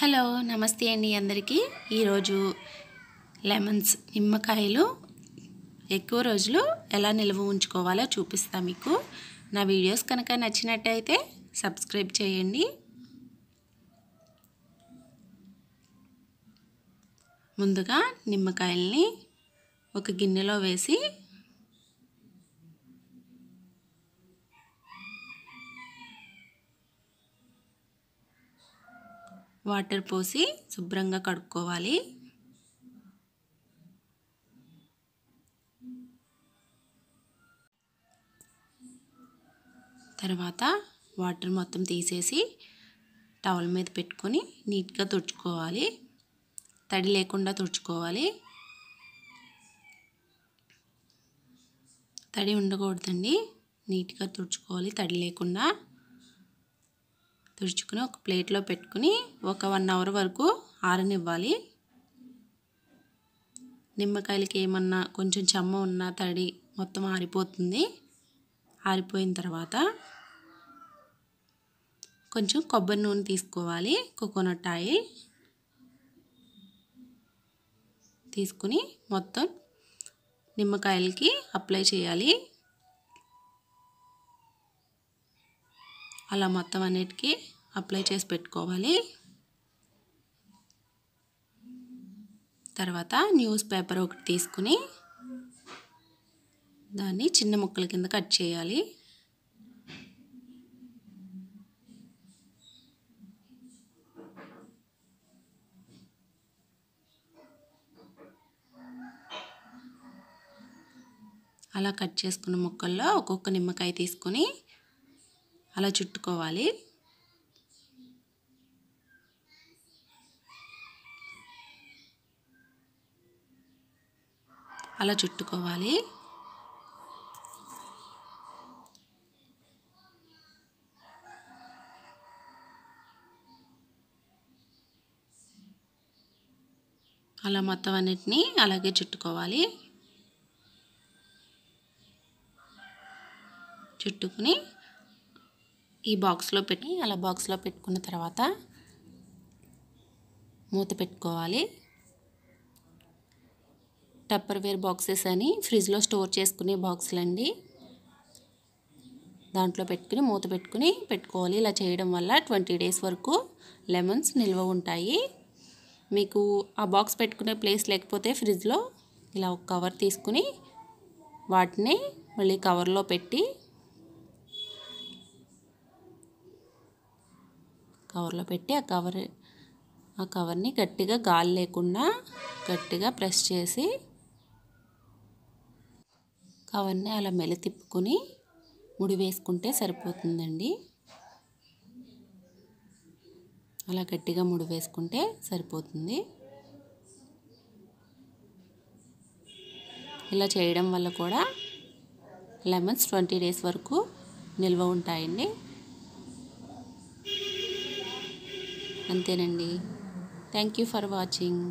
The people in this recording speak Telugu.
హలో నమస్తే అండి అందరికీ ఈరోజు లెమన్స్ నిమ్మకాయలు ఎక్కువ రోజులు ఎలా నిల్వ ఉంచుకోవాలో చూపిస్తా మీకు నా వీడియోస్ కనుక నచ్చినట్టయితే సబ్స్క్రైబ్ చేయండి ముందుగా నిమ్మకాయల్ని ఒక గిన్నెలో వేసి వాటర్ పోసి శుభ్రంగా కడుక్కోవాలి తర్వాత వాటర్ మొత్తం తీసేసి టవల్ మీద పెట్టుకొని నీట్గా తుడుచుకోవాలి తడి లేకుండా తుడుచుకోవాలి తడి ఉండకూడదండి నీట్గా తుడుచుకోవాలి తడి లేకుండా తుడుచుకుని ఒక ప్లేట్లో పెట్టుకుని ఒక 1 అవర్ వరకు ఆరనివ్వాలి నిమ్మకాయలకి ఏమన్నా కొంచెం చెమ్మ ఉన్న తడి మొత్తం ఆరిపోతుంది ఆరిపోయిన తర్వాత కొంచెం కొబ్బరి నూనె తీసుకోవాలి కోకోనట్ ఆయిల్ తీసుకుని మొత్తం నిమ్మకాయలకి అప్లై చేయాలి అలా మొత్తం అన్నిటికీ అప్లై చేసి పెట్టుకోవాలి తర్వాత న్యూస్ పేపర్ ఒకటి తీసుకుని దాన్ని చిన్న ముక్కల కింద కట్ చేయాలి అలా కట్ చేసుకున్న ముక్కల్లో ఒక్కొక్క నిమ్మకాయ తీసుకొని అలా చుట్టుకోవాలి అలా చుట్టుకోవాలి అలా మొత్తం అన్నిటిని అలాగే చుట్టుకోవాలి చుట్టుకుని ఈ బాక్స్లో పెట్టి అలా బాక్స్లో పెట్టుకున్న తర్వాత మూత పెట్టుకోవాలి టప్పర్వేర్ బాక్సెస్ అని ఫ్రిడ్జ్లో స్టోర్ చేసుకునే బాక్సులు అండి దాంట్లో పెట్టుకుని మూత పెట్టుకోవాలి ఇలా చేయడం వల్ల 20 డేస్ వరకు లెమన్స్ నిల్వ ఉంటాయి మీకు ఆ బాక్స్ పెట్టుకునే ప్లేస్ లేకపోతే ఫ్రిడ్జ్లో ఇలా ఒక కవర్ తీసుకుని వాటిని మళ్ళీ కవర్లో పెట్టి ఆ కవర్ని గట్టిగా గాలి లేకుండా గట్టిగా ప్రెస్ చేసి కవర్ని అలా మెలి తిప్పుకొని ముడి వేసుకుంటే సరిపోతుందండి అలా గట్టిగా ముడి వేసుకుంటే సరిపోతుంది ఇలా చేయడం వల్ల కూడా లెమన్స్ 20 డేస్ వరకు నిల్వ ఉంటాయండి అంతేనండి థ్యాంక్ యూ ఫర్ వాచింగ్